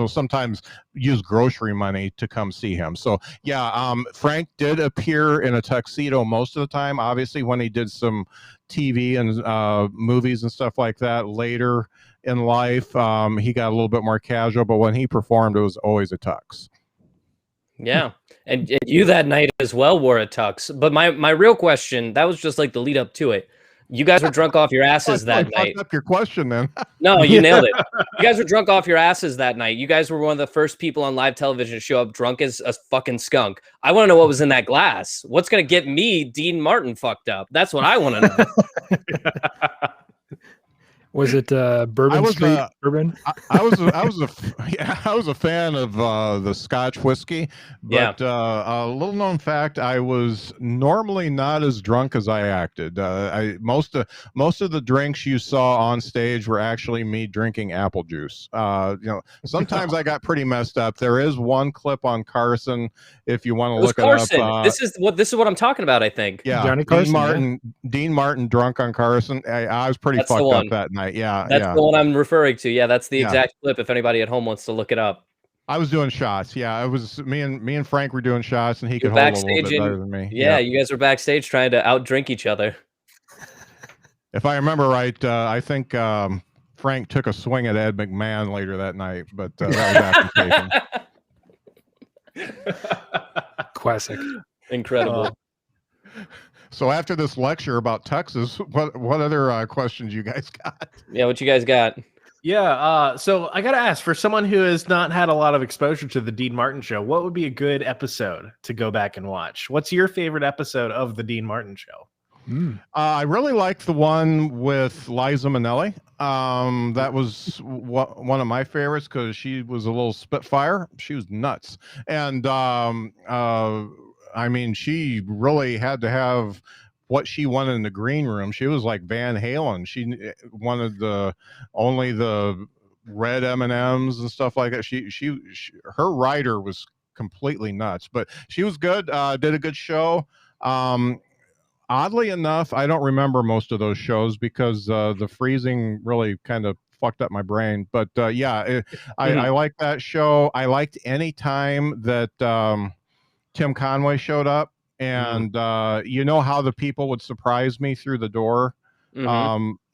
sometimes use grocery money to come see him. So Frank did appear in a tuxedo most of the time. Obviously, when he did some TV and movies and stuff like that later in life, he got a little bit more casual, but when he performed, it was always a tux. Yeah. And you that night as well wore a tux. But my real question, that was just like the lead up to it. You guys were drunk off your asses that night. Fucked up your question then. No, you nailed it. You guys were drunk off your asses that night. You guys were one of the first people on live television to show up drunk as a fucking skunk. I want to know what was in that glass. What's going to get me, Dean Martin, fucked up? That's what I want to know. Was it Bourbon Street bourbon? I was a fan of the Scotch whiskey, but a little known fact: I was normally not as drunk as I acted. Most of the drinks you saw on stage were actually me drinking apple juice. Sometimes I got pretty messed up. There is one clip on Carson if you want to look Carson. it up. This is what I'm talking about. I think. Yeah, Johnny Carson. Dean Martin drunk on Carson. I was pretty fucked up that night. Yeah, that's the one I'm referring to. Yeah, that's the exact clip. If anybody at home wants to look it up, I was doing shots. Yeah, it was me and Frank were doing shots, and he could hold a little bit better than me. Yeah, you guys were backstage trying to outdrink each other. If I remember right, I think Frank took a swing at Ed McMahon later that night, but that was after taken. Classic. Incredible. So after this lecture about Texas, what other questions you guys got? Yeah, what you guys got? Yeah, so I gotta ask, for someone who has not had a lot of exposure to the Dean Martin show, what would be a good episode to go back and watch? What's your favorite episode of the Dean Martin show? I really liked the one with Liza Minnelli. That was one of my favorites because she was a little spitfire. She was nuts, and I mean, she really had to have what she wanted in the green room. She was like Van Halen. She wanted only the red M&Ms and stuff like that. She her writer was completely nuts, but she was good. Did a good show. Oddly enough, I don't remember most of those shows because the freezing really kind of fucked up my brain. But I liked that show. I liked any time that Tim Conway showed up, and you know how the people would surprise me through the door.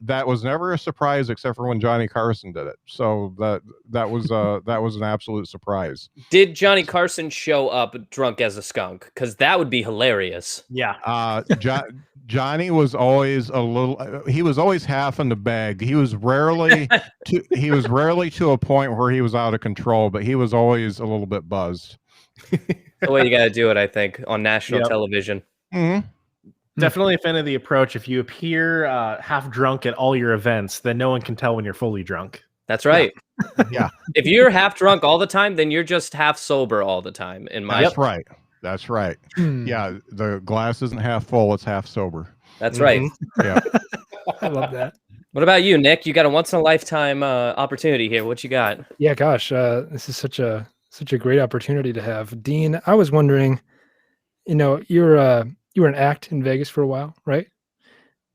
That was never a surprise except for when Johnny Carson did it. So that was an absolute surprise. Did Johnny Carson show up drunk as a skunk? Because that would be hilarious. Yeah. Johnny was always he was always half in the bag. He was rarely to a point where he was out of control, but he was always a little bit buzzed. The way you got to do it, I think, on national television. Definitely a fan of the approach. If you appear half drunk at all your events, then no one can tell when you're fully drunk. That's right. Yeah. If you're half drunk all the time, then you're just half sober all the time. That's right. That's right. Yeah, the glass isn't half full; it's half sober. That's right. Yeah. I love that. What about you, Nick? You got a once in a lifetime opportunity here. What you got? Yeah, gosh, this is such a great opportunity to have. Dean, I was wondering, you were an act in Vegas for a while, right?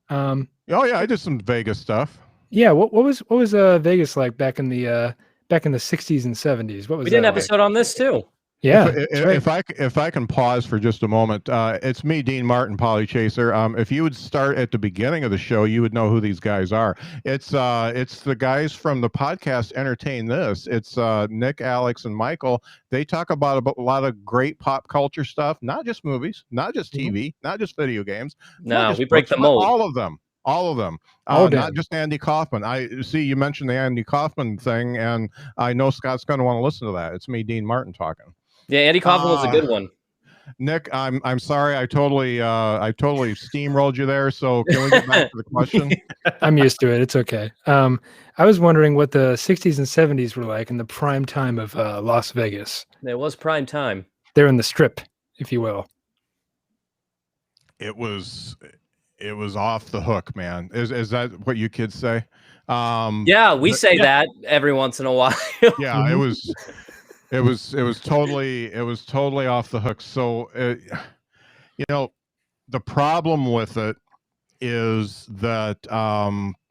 Oh yeah, I did some Vegas stuff. Yeah, what was Vegas like back in the 60s and 70s? What was we did an episode on this too? Yeah. If I can pause for just a moment, it's me, Dean Martin, Polly Chaser. If you would start at the beginning of the show, you would know who these guys are. It's the guys from the podcast Entertain This. It's Nick, Alex, and Michael. They talk about a lot of great pop culture stuff, not just movies, not just TV, not just video games. No, we break the mold. All of them. Not just Andy Kaufman. I see you mentioned the Andy Kaufman thing, and I know Scott's going to want to listen to that. It's me, Dean Martin, talking. Yeah, Andy Kaufman was a good one. Nick, I'm sorry, I totally steamrolled you there. So can we get back to the question? I'm used to it. It's okay. I was wondering what the 60s and 70s were like in the prime time of Las Vegas. There was prime time. They're in the strip, if you will. It was off the hook, man. Is that what you kids say? Yeah, we say that every once in a while. Yeah, it was totally off the hook. So, the problem with it is that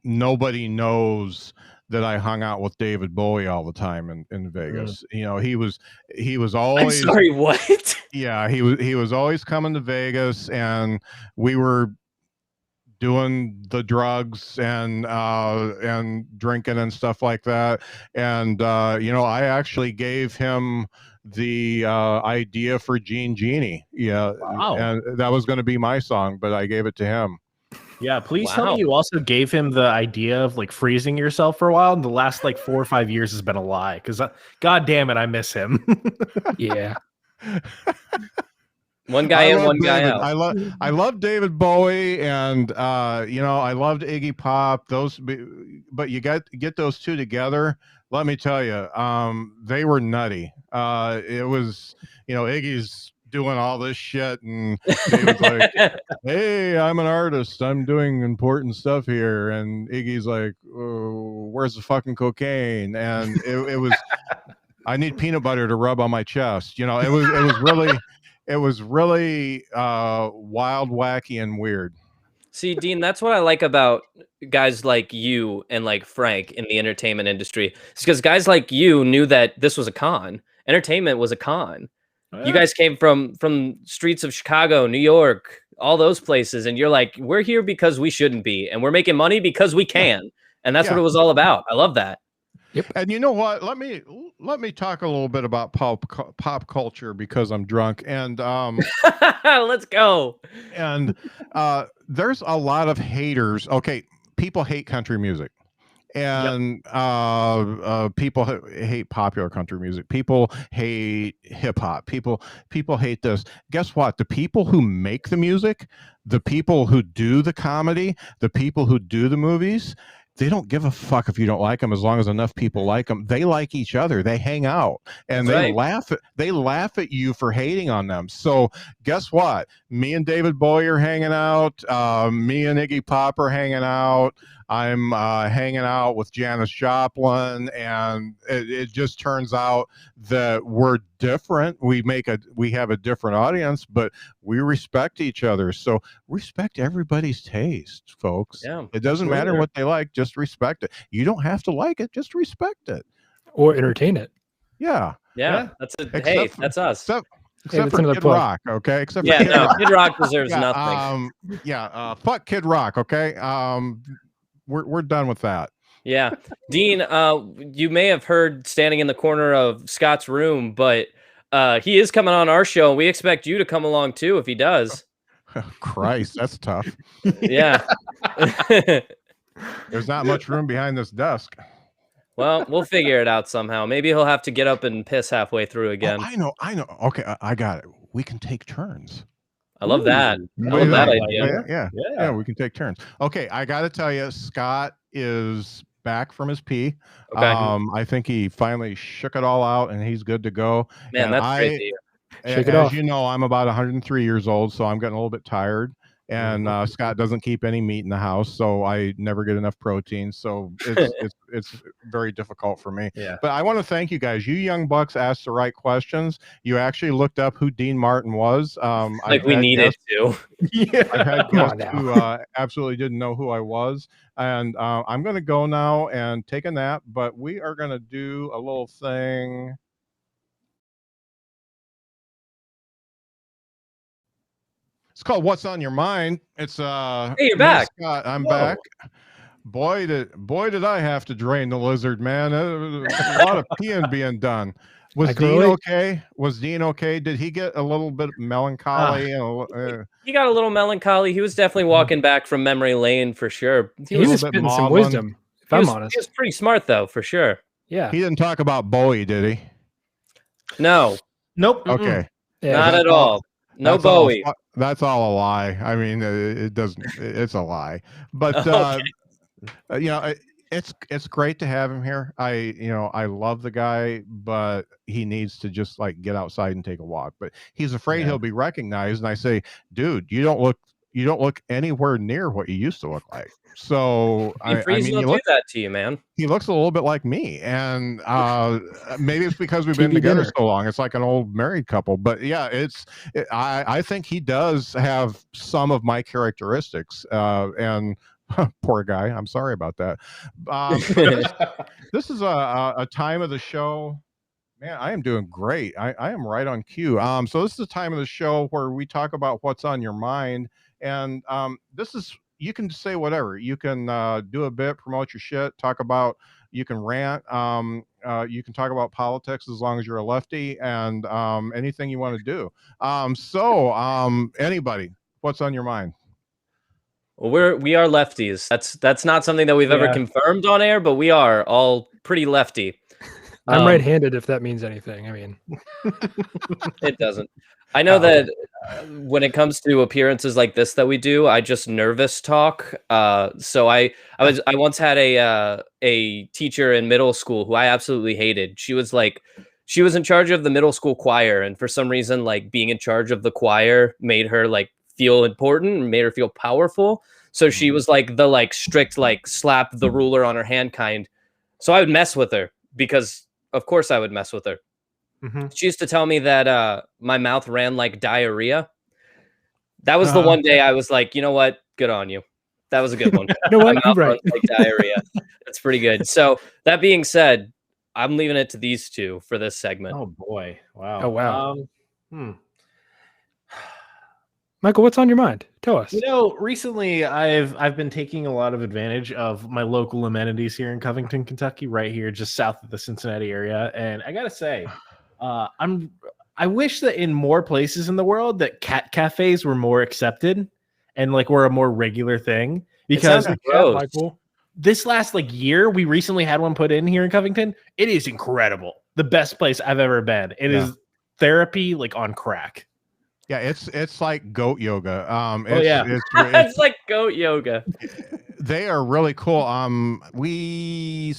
nobody knows that I hung out with David Bowie all the time in Vegas. He was always. I'm sorry, what? Yeah, he was always coming to Vegas, and we were doing the drugs and drinking and stuff like that. And I actually gave him the idea for Genie. Yeah. Wow. And that was going to be my song, but I gave it to him. Yeah, please tell me you also gave him the idea of like freezing yourself for a while, and the last like 4 or 5 years has been a lie, because god damn it, I miss him. Yeah. One guy in, one guy out. I love David Bowie, and I loved Iggy Pop. But you get those two together. Let me tell you, they were nutty. It was, Iggy's doing all this shit, and David's like, "Hey, I'm an artist. I'm doing important stuff here," and Iggy's like, "Oh, where's the fucking cocaine?" And it was. I need peanut butter to rub on my chest. It was really wild, wacky, and weird. See, Dean, that's what I like about guys like you and like Frank in the entertainment industry. It's because guys like you knew that this was a con. Entertainment was a con. Oh, yeah. You guys came from streets of Chicago, New York, all those places, and you're like, we're here because we shouldn't be, and we're making money because we can, and that's what it was all about. I love that. Yep. And you know what? Let me talk a little bit about pop culture because I'm drunk. And let's go. And there's a lot of haters. Okay, people hate country music, and people hate popular country music. People hate hip hop. People hate this. Guess what? The people who make the music, the people who do the comedy, the people who do the movies, they don't give a fuck if you don't like them as long as enough people like them. They like each other. They hang out, and they laugh at you for hating on them. So guess what? Me and David Bowie are hanging out. Me and Iggy Pop are hanging out. I'm hanging out with Janis Joplin, and it just turns out that we're different. We have a different audience, but we respect each other. So respect everybody's taste, folks. Yeah, it doesn't matter what they like, just respect it. You don't have to like it, just respect it. Or entertain it. Yeah. That's that's us. Except for Kid Rock, okay? Except for Kid Rock deserves nothing. Fuck Kid Rock, okay? We're done with that. Yeah. Dean, you may have heard standing in the corner of Scott's room, but he is coming on our show. We expect you to come along too if he does. Christ, that's tough. Yeah. There's not much room behind this desk. Well, we'll figure it out somehow. Maybe he'll have to get up and piss halfway through again. Oh, I know. Okay, I got it. We can take turns. I love that. I love that idea. Yeah, we can take turns. Okay, I got to tell you, Scott is back from his pee. Okay. I think he finally shook it all out, and he's good to go. Man, that's great to hear. Shake it off. You know, I'm about 103 years old, so I'm getting a little bit tired. And Scott doesn't keep any meat in the house, so I never get enough protein. So it's very difficult for me. Yeah. But I want to thank you guys. You young bucks asked the right questions. You actually looked up who Dean Martin was. We needed to. Yeah. I've had guests who absolutely didn't know who I was. And I'm going to go now and take a nap. But we are going to do a little thing. It's called What's on Your Mind. It's hey, you're back. Scott. I'm back. Boy, did I have to drain the lizard, man. A lot of peeing being done. Was Dean okay? Was Dean okay? Did he get a little bit melancholy? He got a little melancholy. He was definitely walking back from memory lane for sure. He was spitting some wisdom, if I'm honest. He was pretty smart though, for sure. Yeah. He didn't talk about Bowie, did he? No. Nope. Okay. Not at all. No Bowie. That's all a lie. I mean, it doesn't. It's a lie. But it's great to have him here. I love the guy, but he needs to just like get outside and take a walk. But he's afraid he'll be recognized. And I say, dude, you don't look anywhere near what you used to look like. So I mean, do that to you, man. He looks a little bit like me, and maybe it's because we've been together so long. It's like an old married couple. But yeah, I think he does have some of my characteristics, and poor guy. I'm sorry about that. This is a time of the show. Man, I am doing great. I am right on cue. So this is the time of the show where we talk about what's on your mind, and this is. You can say whatever. You can do a bit, promote your shit, you can rant. You can talk about politics as long as you're a lefty, and anything you want to do. Anybody, what's on your mind? Well, we are lefties. That's not something that we've ever confirmed on air, but we are all pretty lefty. I'm right-handed, if that means anything. I mean, it doesn't. I know that when it comes to appearances like this that we do, I just nervous talk. So I once had a teacher in middle school who I absolutely hated. She was in charge of the middle school choir, and for some reason, like being in charge of the choir made her like feel important and made her feel powerful. So she was like the like strict like slap the ruler on her hand kind. So I would mess with her because of course I would mess with her. She used to tell me that my mouth ran like diarrhea. That was the one day I was like, you know what? Good on you. That was a good one. You know what? My mouth Right. runs like diarrhea. That's pretty good. So that being said, I'm leaving it to these two for this segment. Oh boy! Wow. Oh wow. Michael, what's on your mind? Tell us. You know, recently I've been taking a lot of advantage of my local amenities here in Covington, Kentucky, right here, just south of the Cincinnati area. And I gotta say, I wish that in more places in the world that cat cafes were more accepted and like were a more regular thing. Because Michael, this last like year, we recently had one put in here in Covington. It is incredible. The best place I've ever been. It is therapy like on crack. Yeah, it's like goat yoga. It's like goat yoga. They are really cool. We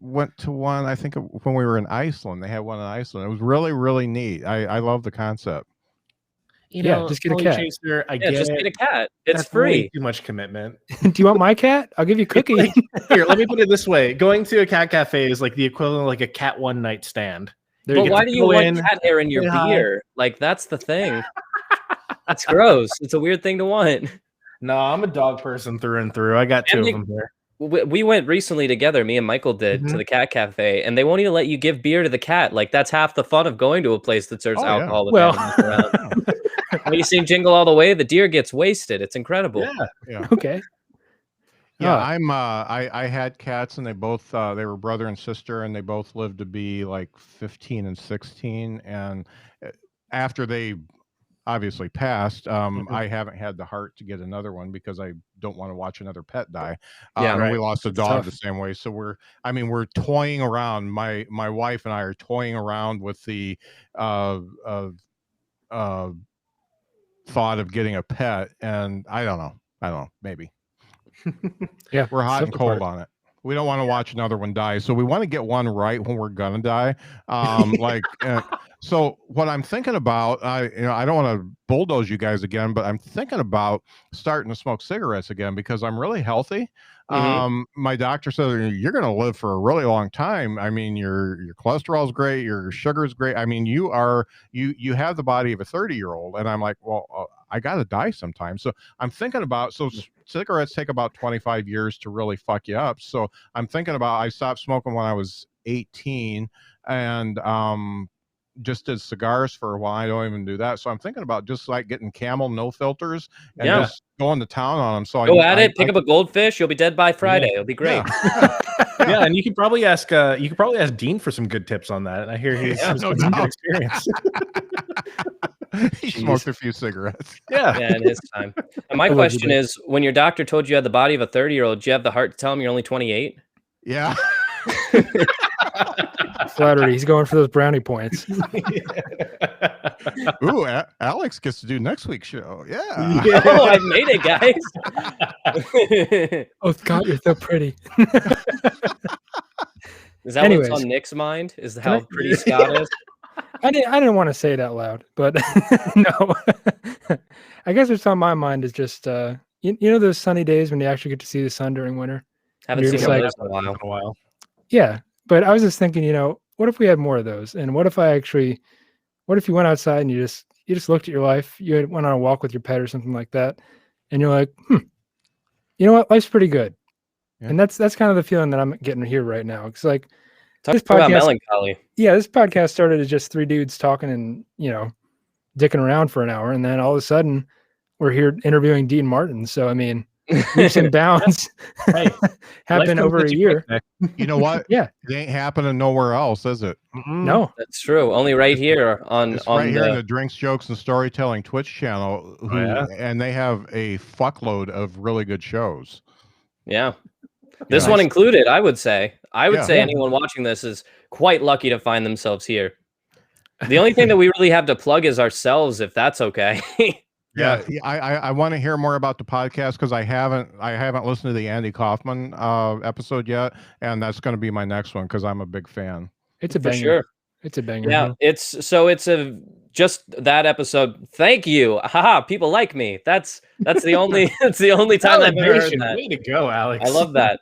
went to one, I think, when we were in Iceland. They had one in Iceland. It was really, really neat. I love the concept. You know, just get a cat. Chaser, Just get a cat. It's That's free. way too much commitment. Do you want my cat? I'll give you Cookie. Here, let me put it this way: going to a cat cafe is like the equivalent of like a cat one night stand. But why do you want cat hair in your beer? Like that's the thing. That's gross. It's a weird thing to want. No, I'm a dog person through and through. I got two of them here. We went recently together, me and Michael did, to the cat cafe, and they won't even let you give beer to the cat. Like that's half the fun of going to a place that serves alcohol with animals around. When you sing Jingle All the Way, the deer gets wasted. It's incredible. Yeah. Okay. Yeah, I had cats, and they both they were brother and sister, and they both lived to be like 15 and 16. And after they obviously passed, I haven't had the heart to get another one because I don't want to watch another pet die. We lost a dog the same way. So we're toying around. My wife and I are toying around with the thought of getting a pet, and I don't know, maybe. Yeah, we're hot and cold on it. We don't want to watch another one die, so we want to get one right when we're gonna die. So what I'm thinking about, I don't want to bulldoze you guys again, but I'm thinking about starting to smoke cigarettes again because I'm really healthy. My doctor said you're going to live for a really long time. I mean, your cholesterol is great, your sugar is great. I mean, you have the body of a 30-year-old, and I'm like, well, I got to die sometime. So I'm thinking about cigarettes take about 25 years to really fuck you up. So I'm thinking about I stopped smoking when I was 18, and just did cigars for a while. I don't even do that. So I'm thinking about just like getting Camel no filters and just going to town on them. So go at it, pick up a goldfish. You'll be dead by Friday. It'll be great. Yeah, and you could probably ask Dean for some good tips on that. I hear he's some good experience. He smoked a few cigarettes. Yeah, in his time. And my question is, when your doctor told you had the body of a 30-year-old, do you have the heart to tell him you're only 28? Yeah. Flattery. He's going for those brownie points. Ooh, Alex gets to do next week's show. Yeah. Oh, I made it, guys. Oh, God, you're so pretty. Is that what's on Nick's mind? Is how pretty Scott is? I didn't want to say it out loud, but no. I guess what's on my mind is just you know those sunny days when you actually get to see the sun during winter. Haven't seen like, in a while. Yeah, but I was just thinking, what if we had more of those? And what if you went outside and you just looked at your life, you went on a walk with your pet or something like that, and you're like, you know what, life's pretty good. Yeah. And that's kind of the feeling that I'm getting here right now. It's like this podcast, about melancholy. Yeah, this podcast started as just three dudes talking and dicking around for an hour, and then all of a sudden we're here interviewing Dean Martin. So I mean, leaps and bounds happen over a year. You know what? Yeah, it ain't happening nowhere else, is it? No, that's true. Only right here on here in the Drinks, Jokes, and Storytelling Twitch channel, and they have a fuckload of really good shows. Yeah. This one included, I would say. Anyone watching this is quite lucky to find themselves here. The only thing that we really have to plug is ourselves, if that's okay. Yeah, I want to hear more about the podcast because I haven't listened to the Andy Kaufman episode yet, and that's going to be my next one because I'm a big fan. It's a For banger. sure. It's a banger. Yeah, it's just that episode. Thank you. Haha, people like me. That's the only it's the only time I've ever heard that. Way to go, Alex. I love that.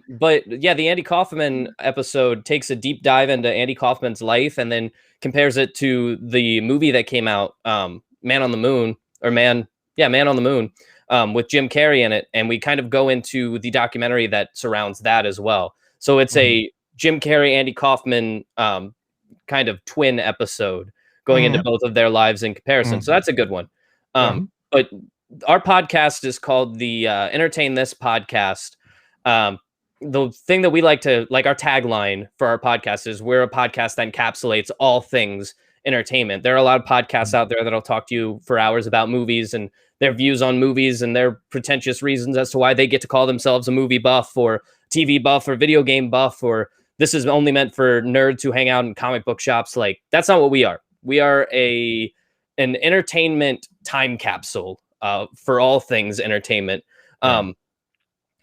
But yeah, the Andy Kaufman episode takes a deep dive into Andy Kaufman's life and then compares it to the movie that came out, Man on the Moon, Man on the Moon, with Jim Carrey in it, and we kind of go into the documentary that surrounds that as well. So it's a Jim Carrey, Andy Kaufman kind of twin episode going into both of their lives in comparison. So that's a good one. But our podcast is called the Entertain This Podcast. The thing that we like our tagline for our podcast is we're a podcast that encapsulates all things entertainment. There are a lot of podcasts out there that'll talk to you for hours about movies and their views on movies and their pretentious reasons as to why they get to call themselves a movie buff or TV buff or video game buff, or this is only meant for nerds who hang out in comic book shops. Like, that's not what we are. We are an entertainment time capsule for all things entertainment.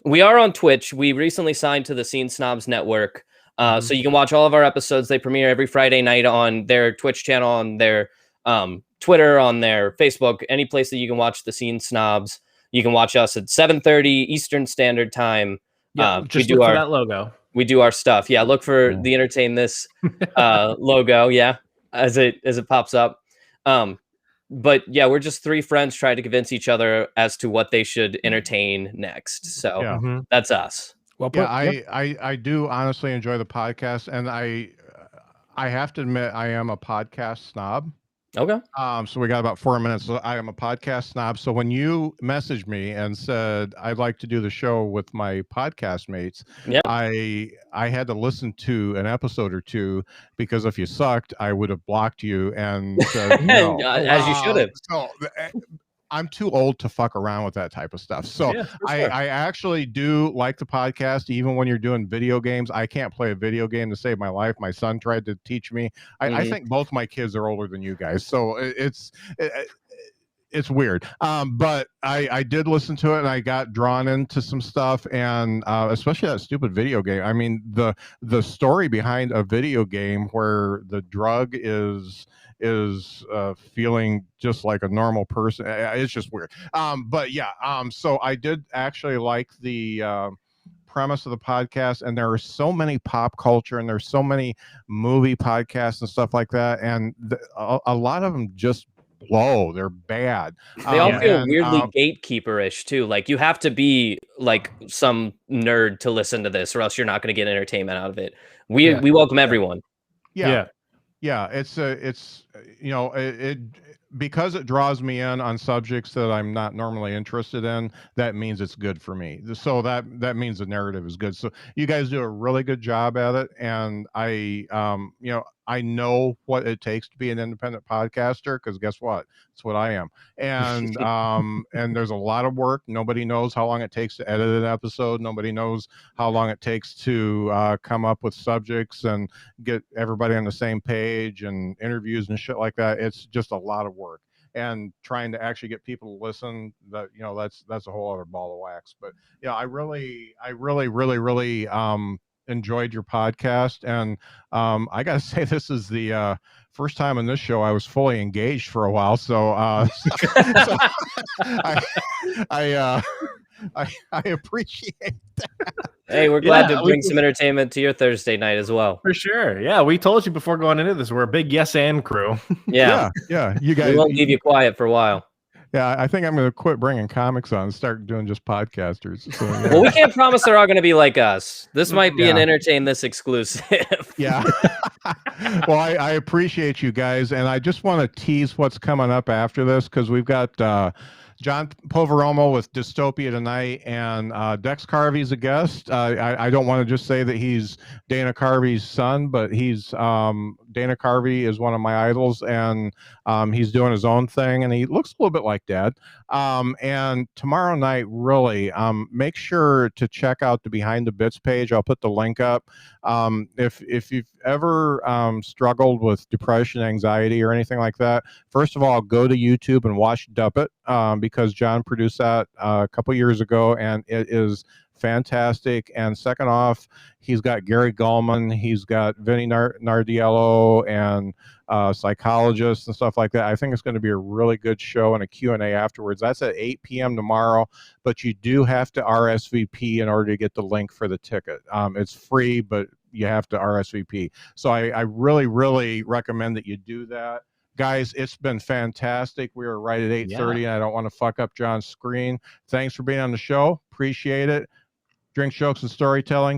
We are on Twitch. We recently signed to the Scene Snobs Network. So you can watch all of our episodes. They premiere every Friday night on their Twitch channel, on their Twitter, on their Facebook, any place that you can watch the Scene Snobs. You can watch us at 7:30 Eastern Standard Time. Yeah, just look for that logo. We do our stuff. Yeah, look for the Entertain This logo. Yeah, as it pops up. But yeah, we're just three friends trying to convince each other as to what they should entertain next. So that's us. Well, I do honestly enjoy the podcast, and I have to admit I am a podcast snob. Okay. So we got about 4 minutes. So I am a podcast snob. So when you messaged me and said I'd like to do the show with my podcast mates, I had to listen to an episode or two, because if you sucked, I would have blocked you and said no. As you should have. So I'm too old to fuck around with that type of stuff. So I actually do like the podcast, even when you're doing video games. I can't play a video game to save my life. My son tried to teach me. I think both my kids are older than you guys. So it's weird. But I did listen to it and I got drawn into some stuff, and especially that stupid video game. I mean, the story behind a video game where the drug is feeling just like a normal person. It's just weird. But yeah, so I did actually like the premise of the podcast, and there are so many pop culture and there's so many movie podcasts and stuff like that, and a lot of them just blow. They're bad. They all feel weirdly gatekeeperish too. Like, you have to be like some nerd to listen to this, or else you're not going to get entertainment out of it. We welcome everyone. Yeah, it's it because it draws me in on subjects that I'm not normally interested in. That means it's good for me. So that means the narrative is good. So you guys do a really good job at it, and I know what it takes to be an independent podcaster, because guess what? It's what I am. And and there's a lot of work. Nobody knows how long it takes to edit an episode. Nobody knows how long it takes to come up with subjects and get everybody on the same page and interviews and shit like that. It's just a lot of work. And trying to actually get people to listen, that's a whole other ball of wax. But yeah, I really enjoyed your podcast, and I gotta say, this is the first time on this show I was fully engaged for a while, so I appreciate that. Hey, we're glad to bring some entertainment to your Thursday night as well. For sure. Yeah, we told you before going into this, we're a big yes and crew. Yeah. You guys, we won't leave you quiet for a while. Yeah, I think I'm going to quit bringing comics on and start doing just podcasters. So, yeah. Well, we can't promise they're all going to be like us. This might be an Entertain This exclusive. Yeah. Well, I appreciate you guys, and I just want to tease what's coming up after this, because we've got John Poveromo with Dystopia Tonight, and Dex Carvey's a guest. I don't want to just say that he's Dana Carvey's son, but he's Dana Carvey is one of my idols, and he's doing his own thing, and he looks a little bit like Dad. And tomorrow night, really, make sure to check out the Behind the Bits page. I'll put the link up. If you've ever struggled with depression, anxiety, or anything like that, first of all, go to YouTube and watch Dup It, because John produced that a couple years ago, and it is fantastic. And second off, he's got Gary Gulman, he's got Vinny Nardiello, and psychologists and stuff like that. I think it's going to be a really good show and a Q&A afterwards. That's at 8 p.m. tomorrow, but you do have to RSVP in order to get the link for the ticket. It's free, but you have to RSVP. So I really, really recommend that you do that. Guys, it's been fantastic. We were right at 8:30, and I don't want to fuck up John's screen. Thanks for being on the show. Appreciate it. Drink, Jokes, and Storytelling.